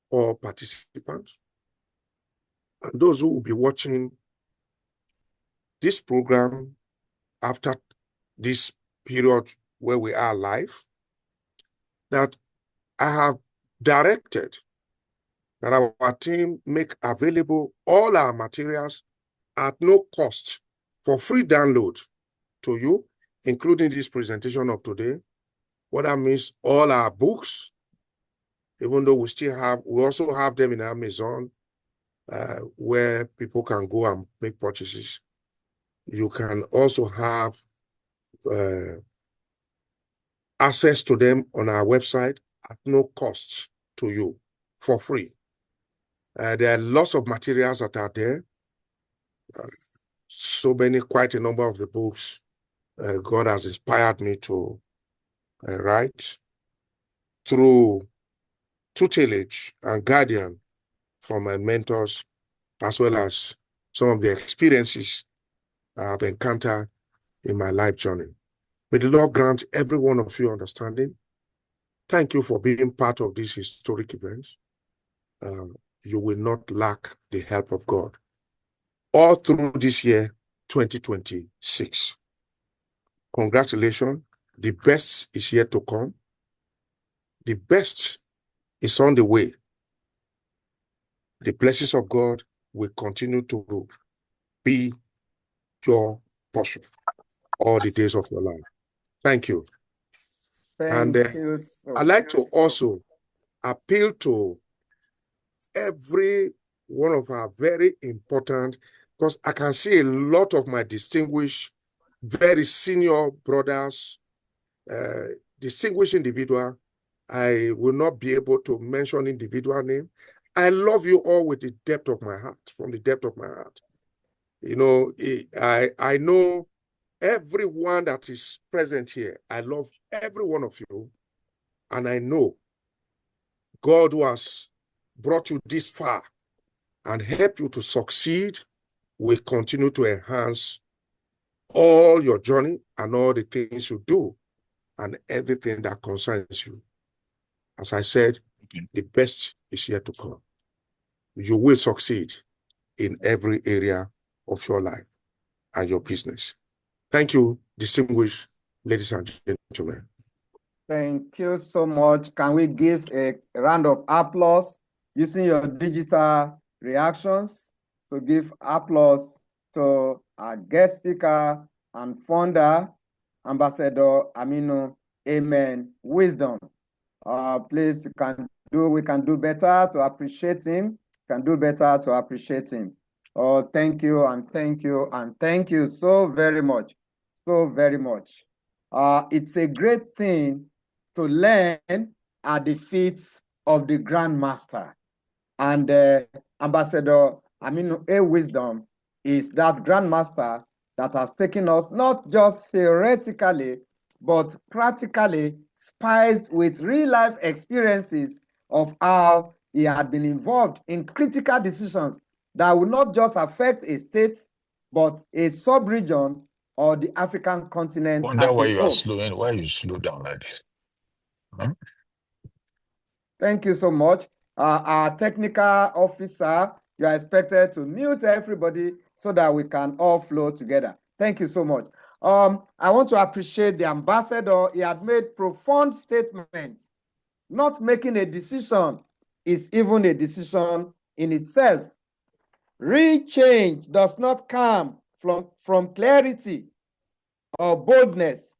all participants, and those who will be watching this program after this period where we are live, that I have directed that our team make available all our materials at no cost for free download to you, including this presentation of today. What that means, all our books, even though we also have them in Amazon, where people can go and make purchases. You can also have access to them on our website at no cost to you, for free. There are lots of materials that are there. Quite a number of the books God has inspired me to write through tutelage and guardian from my mentors, as well as some of the experiences I've encountered in my life journey. May the Lord grant every one of you understanding. Thank you for being part of these historic events. You will not lack the help of God all through this year, 2026. Congratulations. The best is yet to come. The best is on the way. The blessings of God will continue to be your portion all the days of your life. Thank you. Thank you. I'd like to also appeal to every one of our very important, because I can see a lot of my distinguished, very senior brothers, distinguished individual. I will not be able to mention individual name. I love you all with the depth of my heart, from the depth of my heart. You know, I know everyone that is present here. I love every one of you. And I know God who has brought you this far and helped you to succeed will continue to enhance all your journey and all the things you do and everything that concerns you. As I said, the best is yet to come. You will succeed in every area of your life and your business. Thank you, distinguished ladies and gentlemen. Thank you so much. Can we give a round of applause using your digital reactions to give applause to our guest speaker and founder, Ambassador Aminu Amen Wisdom. Please, we can do better to appreciate him. Can do better to appreciate him. Oh, thank you and thank you and thank you so very much. So very much. It's a great thing to learn at the feet of the Grand Master. And Ambassador Aminu A. Wisdom is that Grand Master that has taken us not just theoretically, but practically spiced with real-life experiences of how he had been involved in critical decisions that will not just affect a state, but a sub-region or the African continent. Wonder why you are slowing, why you slow down like this. Huh? Thank you so much. Our technical officer, you are expected to mute everybody so that we can all flow together. Thank you so much. I want to appreciate the ambassador. He had made profound statements. Not making a decision is even a decision in itself. Real change does not come from clarity or boldness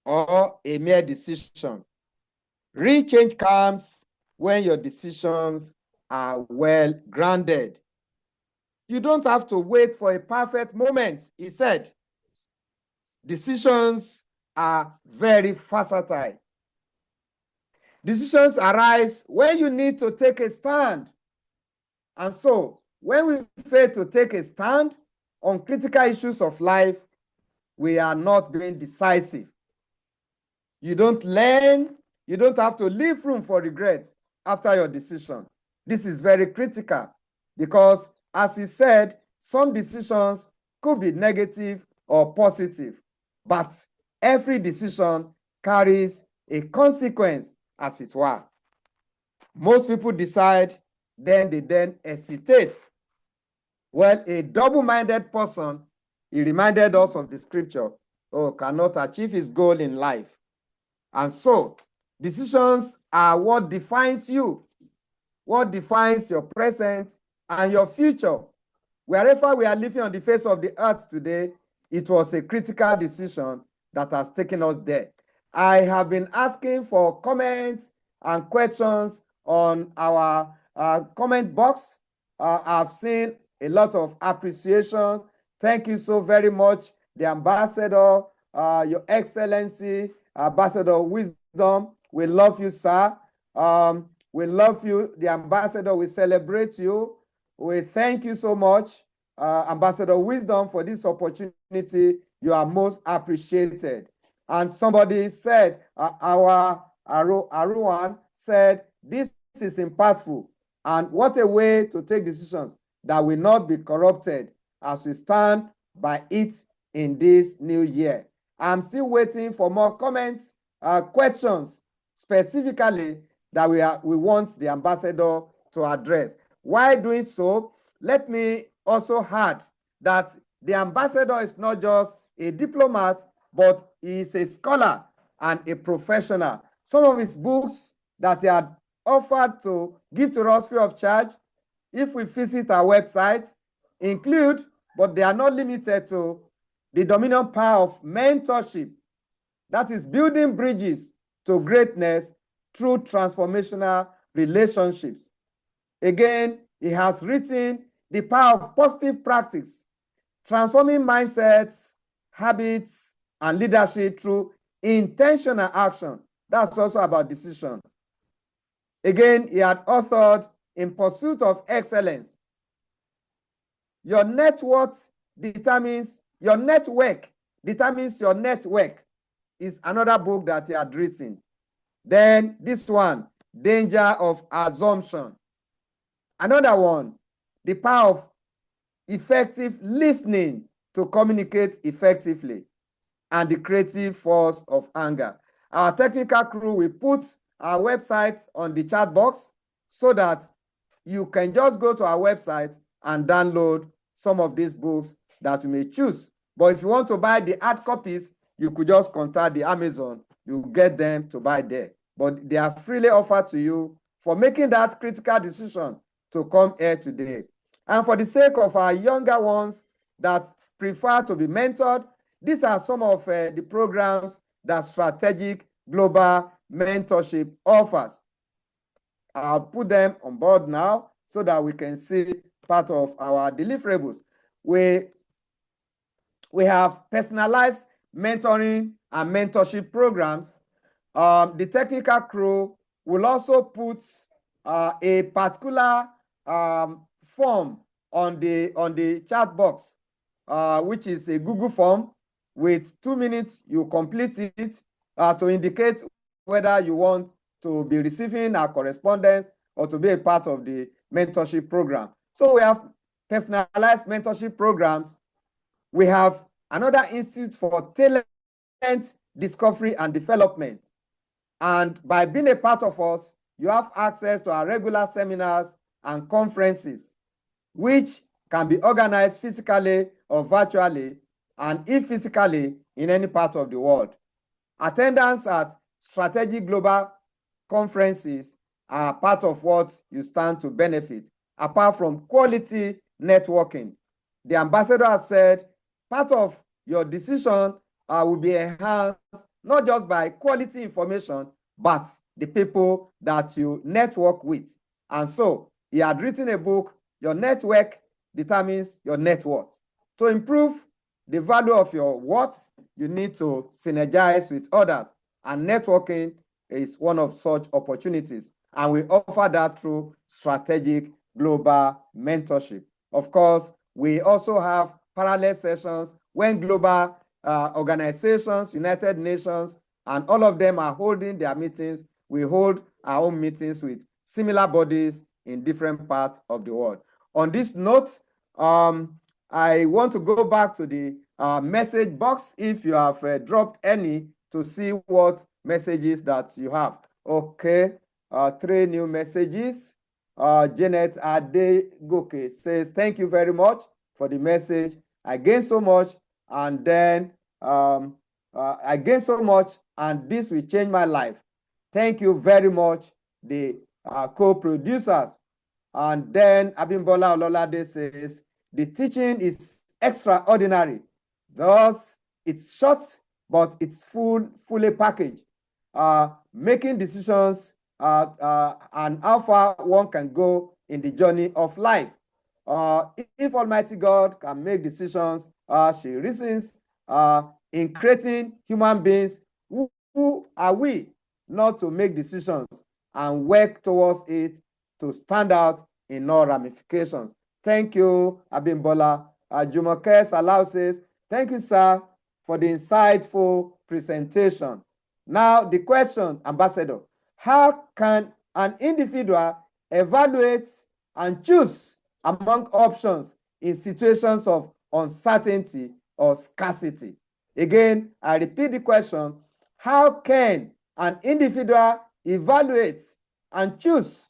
or a mere decision. Real change comes when your decisions are well grounded. You don't have to wait for a perfect moment, he said. Decisions are very versatile. Decisions arise when you need to take a stand. And so, when we fail to take a stand on critical issues of life, we are not being decisive. You don't learn, you don't have to leave room for regret after your decision. This is very critical because, as he said, some decisions could be negative or positive, but every decision carries a consequence, as it were. Most people decide then they hesitate. Well, a double-minded person, he reminded us of the scripture, cannot achieve his goal in life. And so, decisions are what defines you, what defines your present and your future. Wherever we are living on the face of the earth today, it was a critical decision that has taken us there. I have been asking for comments and questions on our comment box. I've seen a lot of appreciation. Thank you so very much, the Ambassador, Your Excellency, Ambassador Wisdom. We love you, sir. We love you, the Ambassador. We celebrate you. We thank you so much, Ambassador Wisdom, for this opportunity. You are most appreciated. And somebody said, our Aruan said, this is impactful. And what a way to take decisions that will not be corrupted as we stand by it in this new year. I'm still waiting for more comments, questions, specifically that we want the ambassador to address. While doing so, let me also add that the ambassador is not just a diplomat, but he is a scholar and a professional. Some of his books that he had offered to give to us free of charge, if we visit our website, include, but they are not limited to, The Dominion Power of Mentorship, that is building bridges to greatness through transformational relationships. Again, he has written The Power of Positive Practice, transforming mindsets, habits, and leadership through intentional action. That's also about decision. Again, he had authored In Pursuit of Excellence. Your network determines your network, is another book that he had written. Then this one, Danger of Assumption. Another one, The Power of Effective Listening to Communicate Effectively, and The Creative Force of Anger. Our technical crew will put our website on the chat box so that you can just go to our website and download some of these books that you may choose. But if you want to buy the hard copies, you could just contact the Amazon. You get them to buy there. But they are freely offered to you for making that critical decision to come here today. And for the sake of our younger ones that prefer to be mentored, these are some of the programs that Strategic Global Mentorship offers. I'll put them on board now so that we can see part of our deliverables. We have personalized mentoring and mentorship programs. The technical crew will also put a particular form on the chat box, which is a Google form. With 2 minutes, you complete it to indicate whether you want to be receiving our correspondence or to be a part of the mentorship program. So we have personalized mentorship programs. We have another institute for talent discovery and development. And by being a part of us, you have access to our regular seminars and conferences, which can be organized physically or virtually, and if physically, in any part of the world. Attendance at Strategic Global Conferences are part of what you stand to benefit, apart from quality networking. The ambassador has said part of your decision will be enhanced not just by quality information, but the people that you network with. And so he had written a book, Your Network Determines Your Net Worth. To improve the value of your worth, you need to synergize with others. And networking is one of such opportunities. And we offer that through Strategic Global Mentorship. Of course, we also have parallel sessions when global organizations, United Nations, and all of them are holding their meetings. We hold our own meetings with similar bodies in different parts of the world. On this note, I want to go back to the message box if you have dropped any to see what messages that you have. Okay, 3 new messages. Janet Adegoke says, thank you very much for the message. I gained so much, and then I gained so much, and this will change my life. Thank you very much, the co-producers. And then Abimbola Ololade says, the teaching is extraordinary. Thus, it's short, but it's fully packaged. Making decisions and how far one can go in the journey of life. If Almighty God can make decisions, she reasons in creating human beings, who are we not to make decisions and work towards it to stand out in all ramifications? Thank you, Abimbola. Jumoke Salau says, thank you, sir, for the insightful presentation. Now, the question, Ambassador, how can an individual evaluate and choose among options in situations of uncertainty or scarcity? Again, I repeat the question, how can an individual evaluate and choose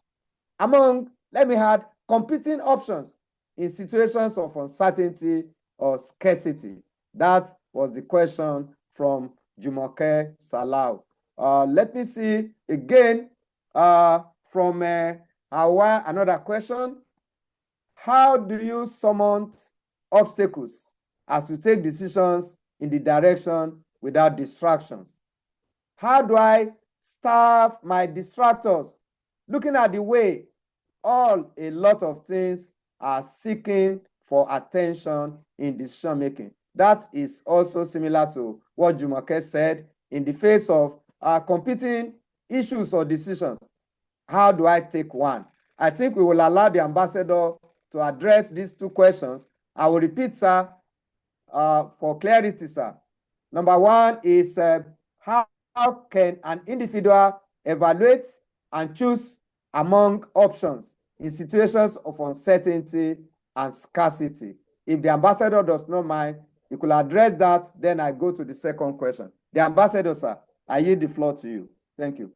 among, let me add, competing options in situations of uncertainty or scarcity? That was the question from Jumoke Salau. Let me see again from Hawa, another question. How do you surmount obstacles as you take decisions in the direction without distractions? How do I starve my distractors? Looking at the way a lot of things are seeking for attention in decision making. That is also similar to what Jumoke said in the face of competing issues or decisions. How do I take one? I think we will allow the ambassador to address these two questions. I will repeat, sir, for clarity, sir. Number one is how can an individual evaluate and choose among options in situations of uncertainty and scarcity? If the ambassador does not mind, you could address that, then I go to the second question. The ambassador, sir, I yield the floor to you. Thank you.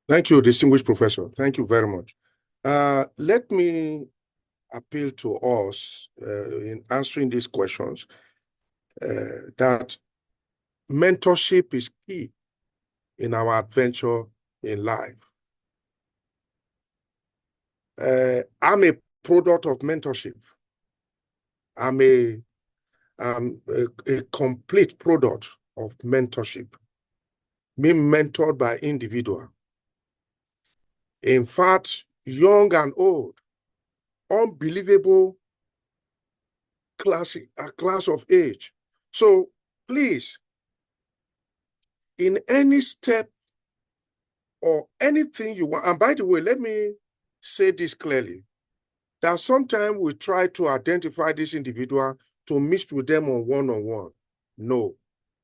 Thank you, distinguished professor. Thank you very much. Let me appeal to us in answering these questions that mentorship is key in our adventure in life. I'm a product of mentorship. I'm a complete product of mentorship, being mentored by individual. In fact, young and old, unbelievable class of age. So please, in any step or anything you want, and by the way, let me say this clearly, that sometimes we try to identify this individual to meet with them on one-on-one. No.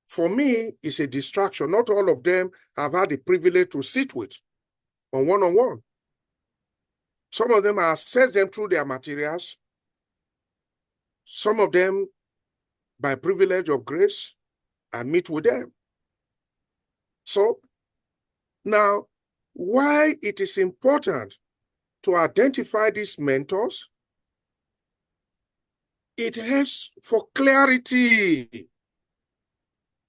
For me, it's a distraction. Not all of them have had the privilege to sit with on one-on-one. Some of them, I assess them through their materials. Some of them, by privilege of grace, I meet with them. So, now, why it is important to identify these mentors? It helps for clarity.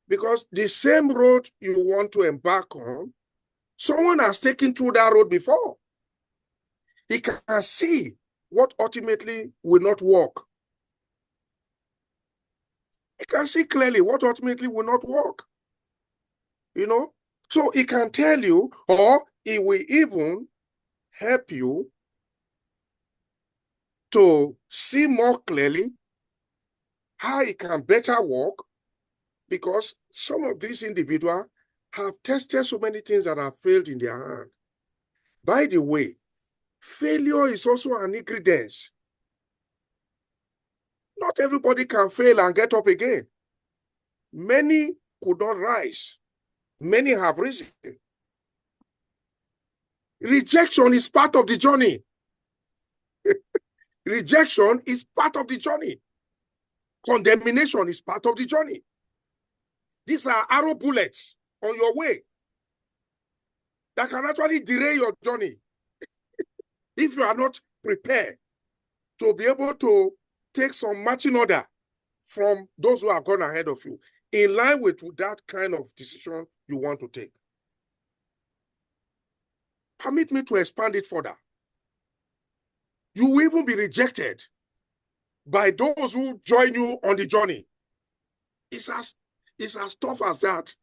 Because the same road you want to embark on, someone has taken through that road before. He can see what ultimately will not work. He can see clearly what ultimately will not work. You know? So he can tell you, or he will even help you to see more clearly how it can better work, because some of these individuals have tested so many things that have failed in their hand. By the way, failure is also an ingredient. Not everybody can fail and get up again. Many could not rise. Many have risen. Rejection is part of the journey. Rejection is part of the journey. Condemnation is part of the journey. These are arrow bullets on your way that can actually derail your journey. if you are not prepared to be able to take some marching order from those who have gone ahead of you, in line with that kind of decision you want to take. Permit me to expand it further. You will even be rejected by those who join you on the journey. It's as tough as that.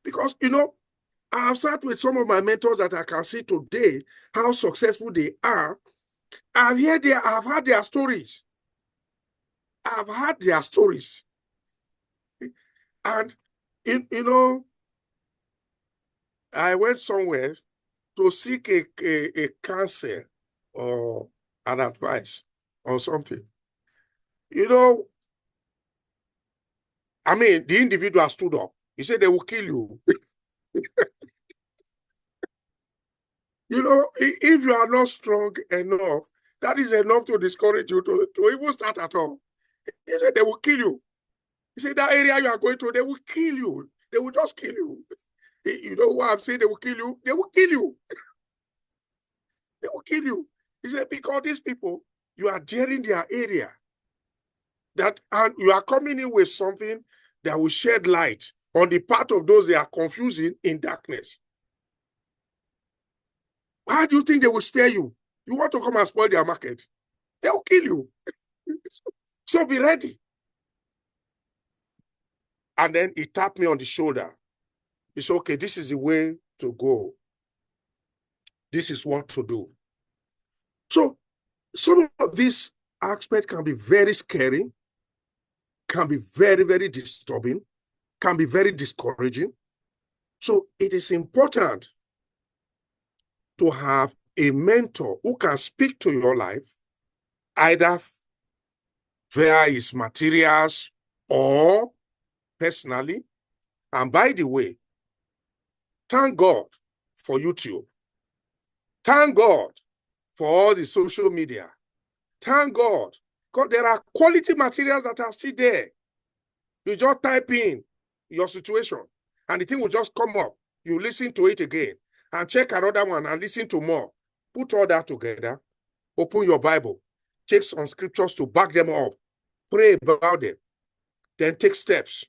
Because, you know, I have sat with some of my mentors that I can see today how successful they are. I've heard their stories. I've heard their stories. And, you know, I went somewhere to seek a counsel or an advice or something. You know, I mean, the individual stood up. He said they will kill you. You know, if you are not strong enough, that is enough to discourage you to even start at all. He said they will kill you. He said that area you are going to, they will kill you. They will just kill you. You know what I'm saying? They will kill you. They will kill you. They will kill you. He said, because these people, you are daring their area. And you are coming in with something that will shed light on the part of those they are confusing in darkness. How do you think they will spare you? You want to come and spoil their market? They will kill you. So be ready. And then he tapped me on the shoulder. He said, okay, this is the way to go. This is what to do. So some of these aspects can be very scary, can be very, very disturbing, can be very discouraging. So it is important to have a mentor who can speak to your life, either via his materials or personally. And by the way, thank God for YouTube. Thank God for all the social media. Thank God, because there are quality materials that are still there. You just type in your situation and the thing will just come up. You listen to it again and check another one and listen to more. Put all that together. Open your Bible. Take some scriptures to back them up. Pray about them. Then take steps.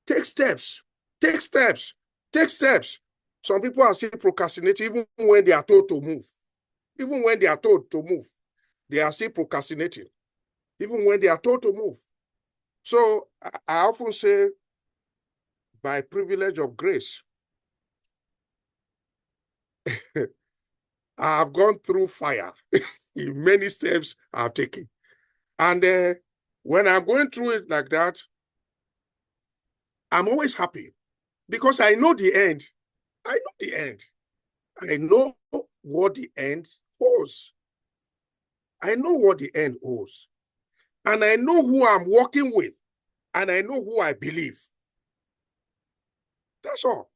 Take steps. Take steps. Take steps. Some people are still procrastinating even when they are told to move. Even when they are told to move, they are still procrastinating. Even when they are told to move. So I often say, by privilege of grace, I have gone through fire in many steps I've taken. And when I'm going through it like that, I'm always happy because I know the end. I know the end. I know what the end holds. I know what the end holds. And I know who I'm working with. And I know who I believe. That's all.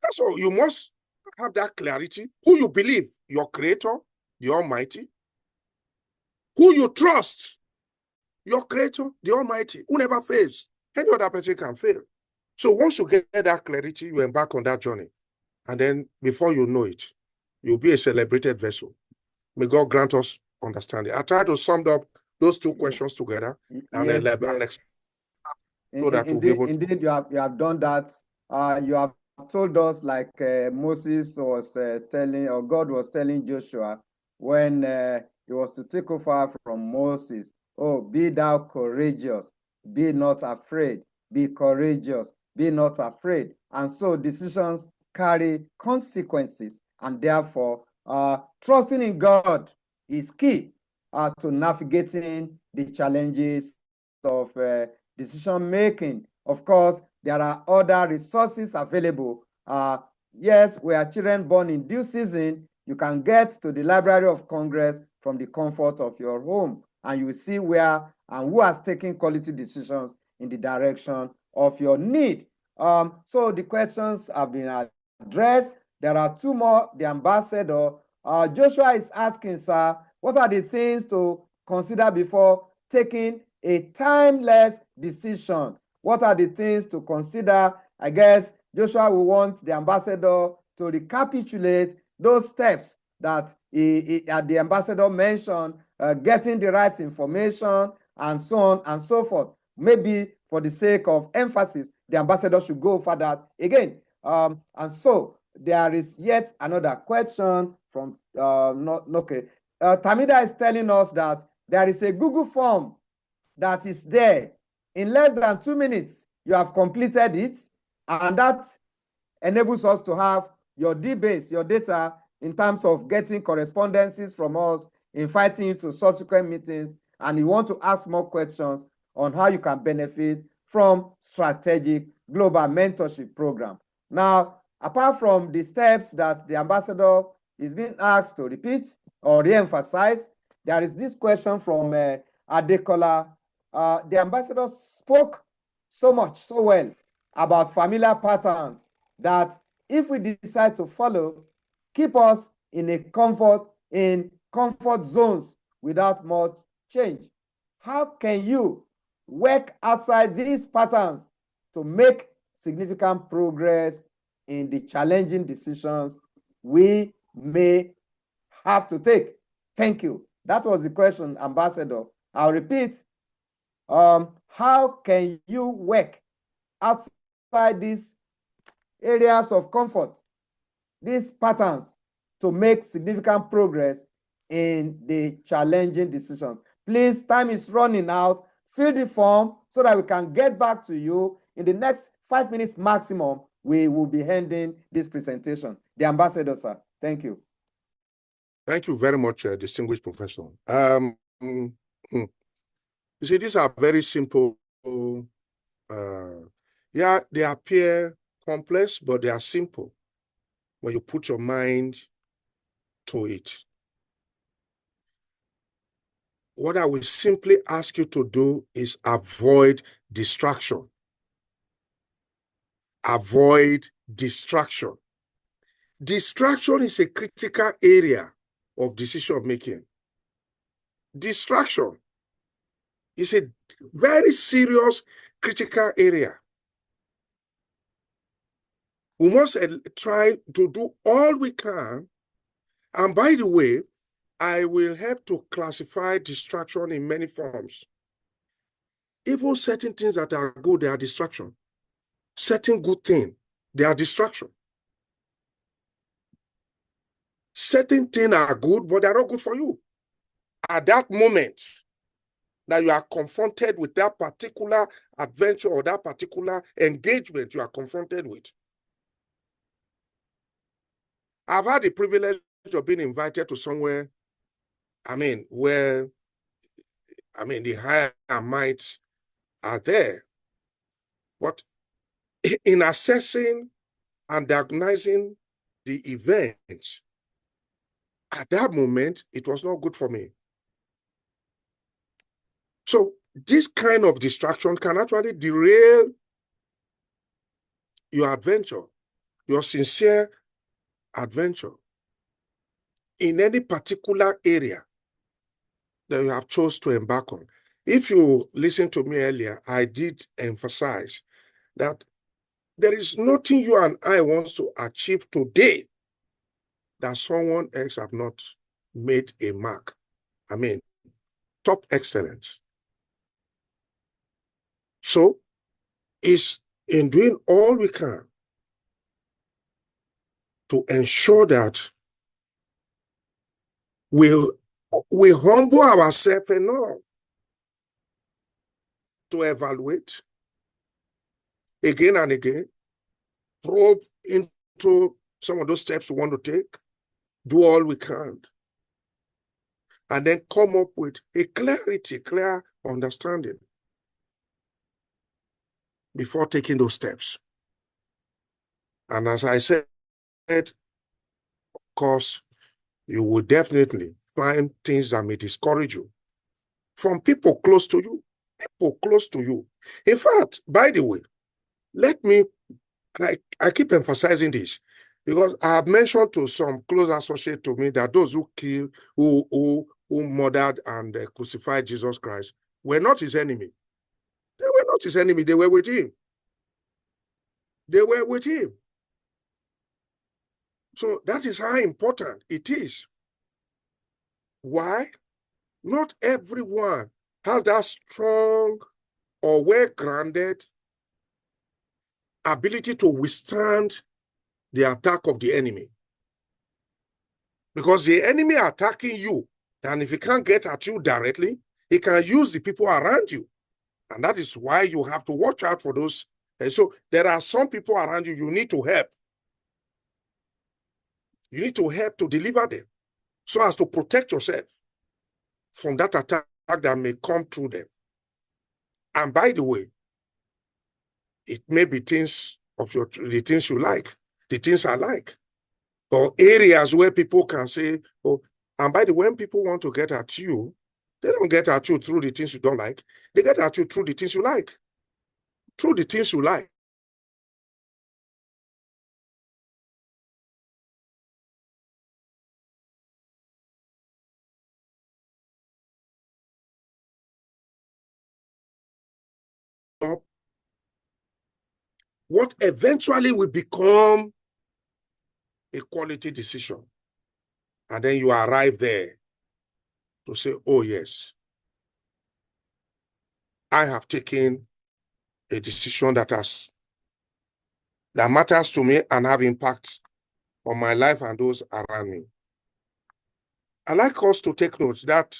That's all. You must have that clarity. Who you believe, your Creator, the Almighty. Who you trust, your Creator, the Almighty, who never fails. Any other person can fail. So once you get that clarity, you embark on that journey. And then before you know it, you'll be a celebrated vessel. May God grant us understanding. I try to sum up those two questions together and explain so that we'll be able to. Indeed, you have done that. You have told us, like Moses was telling, or God was telling Joshua when he was to take over from Moses. Oh, be thou courageous, be not afraid, be courageous, be not afraid. And so decisions carry consequences, and therefore trusting in God is key to navigating the challenges of decision making. Of course, there are other resources available. Yes, we are children born in due season. You can get to the Library of Congress from the comfort of your home, and you will see where and who has taken quality decisions in the direction of your need. So the questions have been addressed. There are two more. The ambassador, Joshua is asking, sir, what are the things to consider before taking a timeless decision? What are the things to consider? I guess Joshua will want the ambassador to recapitulate those steps that the ambassador mentioned getting the right information and so on and so forth. Maybe for the sake of emphasis, the ambassador should go for that again. And so there is yet another question from Tamida is telling us that there is a Google form that is there. In less than 2 minutes, you have completed it, and that enables us to have your DBase, your data, in terms of getting correspondences from us, inviting you to subsequent meetings, and you want to ask more questions on how you can benefit from strategic global mentorship program. Now, apart from the steps that the ambassador is being asked to repeat or re-emphasize, there is this question from Adekola. The ambassador spoke so much, so well about familiar patterns that if we decide to follow, keep us in comfort zones without much change. How can you work outside these patterns to make significant progress in the challenging decisions we may have to take? Thank you. That was the question, Ambassador. I'll repeat. How can you work outside these areas of comfort, these patterns, to make significant progress in the challenging decisions? Please, time is running out. Fill the form so that we can get back to you in the next 5 minutes maximum. We will be ending this presentation. The ambassador, sir. Thank you. Thank you very much, distinguished professor. You see, these are very simple. Yeah, they appear complex, but they are simple when you put your mind to it. What I will simply ask you to do is avoid distraction. Avoid distraction. Distraction is a critical area of decision making. Distraction is a very serious critical area. We must try to do all we can. And by the way, I will help to classify distraction in many forms. Even certain things that are good, they are distraction. Certain good things, they are distraction. Certain things are good, but they are not good for you. At that moment that you are confronted with that particular adventure or that particular engagement you are confronted with. I've had the privilege of being invited to somewhere, where, the higher might are there. But in assessing and diagnosing the event, at that moment, it was not good for me. So this kind of distraction can actually derail your adventure, your sincere adventure in any particular area that you have chosen to embark on. If you listen to me earlier, I did emphasize that there is nothing you and I want to achieve today that someone else have not made a mark. Top excellence. So it's in doing all we can to ensure that we humble ourselves enough to evaluate again and again, probe into some of those steps we want to take, do all we can, and then come up with a clear understanding before taking those steps. And as I said, of course, you will definitely find things that may discourage you from people close to you. People close to you. In fact, by the way, I keep emphasizing this because I have mentioned to some close associates to me that those who murdered and crucified Jesus Christ were not his enemy. They were not his enemy. They were with him. They were with him. So that is how important it is Why? Not everyone has that strong or well-grounded ability to withstand the attack of the enemy. Because the enemy attacking you, and if he can't get at you directly, he can use the people around you. And that is why you have to watch out for those. And so there are some people around you, you need to help. You need to help to deliver them so as to protect yourself from that attack that may come through them. And by the way, it may be things of the things you like, the things I like, or areas where people can say, oh, and by the way, when people want to get at you, they don't get at you through the things you don't like. They get at you through the things you like. Through the things you like. What eventually will become a quality decision. And then you arrive there to say, oh, yes, I have taken a decision that matters to me and have impact on my life and those around me. I like us to take note that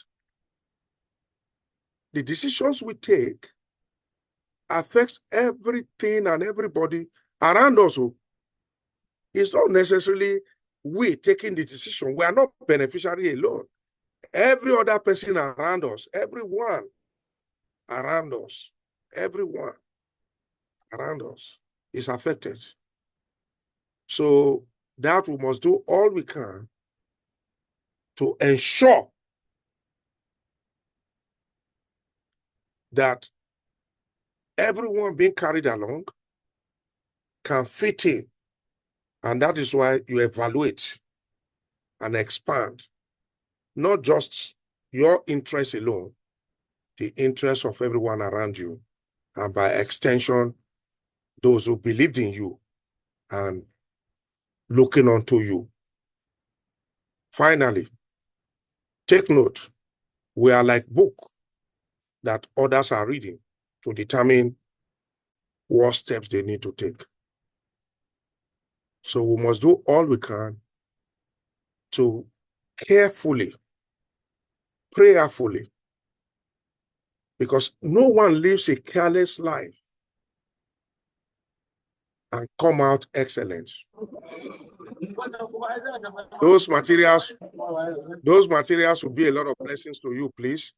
the decisions we take affects everything and everybody around us. It's not necessarily we taking the decision. We are not beneficiary alone. Every other person around us, everyone around us, everyone around us is affected. So that we must do all we can to ensure that everyone being carried along can fit in. And that is why you evaluate and expand, not just your interest alone, the interest of everyone around you, and by extension, those who believed in you and looking unto you. Finally, take note, we are like book that others are reading to determine what steps they need to take. So we must do all we can to carefully, prayerfully, because no one lives a careless life and come out excellent. Those materials will be a lot of blessings to you, please.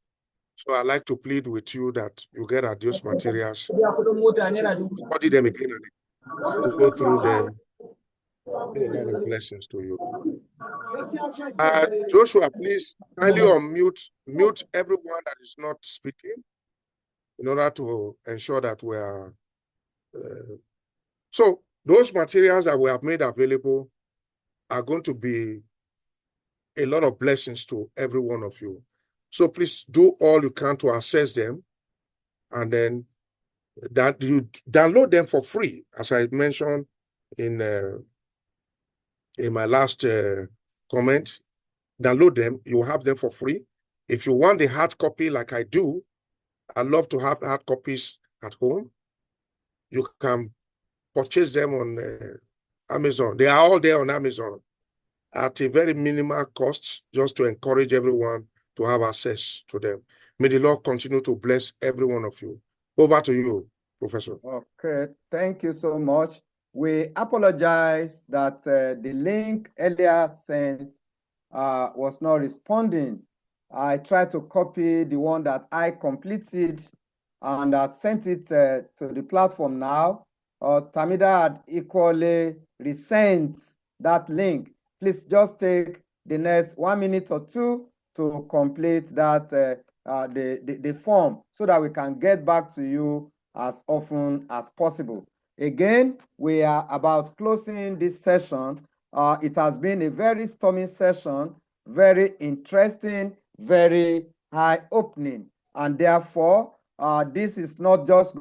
So I'd like to plead with you that you get at those materials, study them again and go through them. A lot of blessings to you. Joshua, please kindly mute everyone that is not speaking in order to ensure that we are. So those materials that we have made available are going to be a lot of blessings to every one of you. So please do all you can to access them, and then that you download them for free, as I mentioned in my last comment. Download them. You have them for free. If you want the hard copy like I do, I love to have hard copies at home. You can purchase them on Amazon. They are all there on Amazon at a very minimal cost, just to encourage everyone to have access to them. May the Lord continue to bless every one of you. Over to you, Professor. Okay, thank you so much. We apologize that the link earlier sent was not responding. I tried to copy the one that I completed and I sent it to the platform now. Tamida had equally resent that link. Please just take the next 1 minute or two to complete that the form so that we can get back to you as often as possible. Again, we are about closing this session. It has been a very stormy session, very interesting, very eye-opening. And therefore, this is not just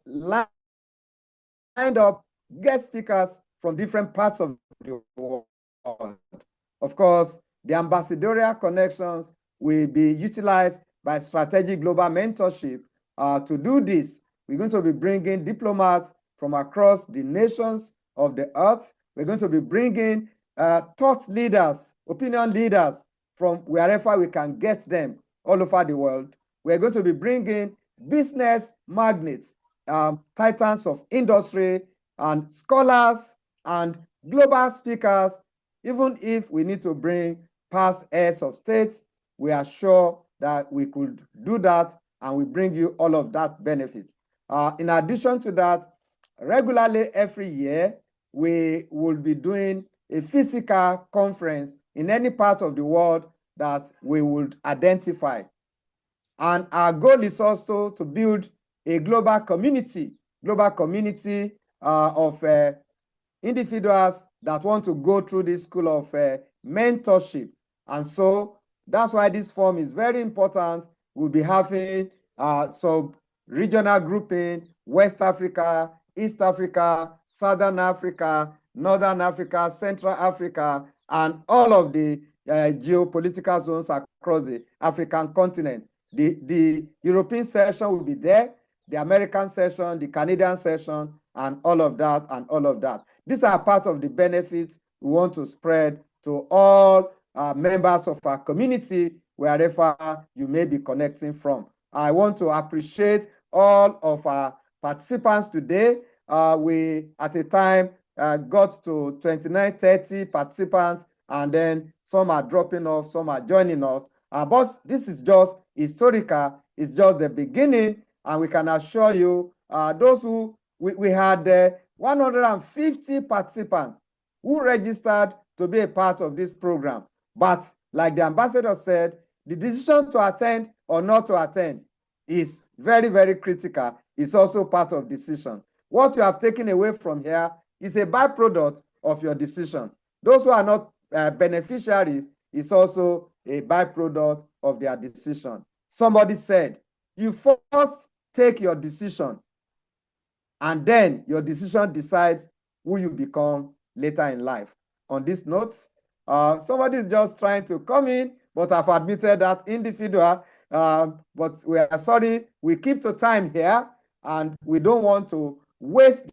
lined up guest speakers from different parts of the world. Of course, the ambassadorial connections will be utilized by Strategic Global Mentorship. To do this, we're going to be bringing diplomats from across the nations of the earth. We're going to be bringing thought leaders, opinion leaders from wherever we can get them all over the world. We're going to be bringing business magnates, titans of industry, and scholars and global speakers. Even if we need to bring past heads of state, we are sure that we could do that, and we bring you all of that benefit. In addition to that, regularly every year, we will be doing a physical conference in any part of the world that we would identify. And our goal is also to build a global community of individuals that want to go through this school of mentorship. And so that's why this form is very important. We'll be having sub-regional grouping: West Africa, East Africa, Southern Africa, Northern Africa, Central Africa, and all of the geopolitical zones across the African continent. The European session will be there, the American session, the Canadian session, and all of that. These are part of the benefits we want to spread to all members of our community, wherever you may be connecting from. I want to appreciate all of our participants today. We, at a time, got to 29, 30 participants, and then some are dropping off, some are joining us. But this is just historical. It's just the beginning, and we can assure you, those who we had 150 participants who registered to be a part of this program. But like the ambassador said, the decision to attend or not to attend is very, very critical. It's also part of decision. What you have taken away from here is a byproduct of your decision. Those who are not beneficiaries is also a byproduct of their decision. Somebody said, you first take your decision, and then your decision decides who you become later in life. On this note, somebody is just trying to come in, but I've admitted that individual. But we are sorry, we keep to time here, and we don't want to waste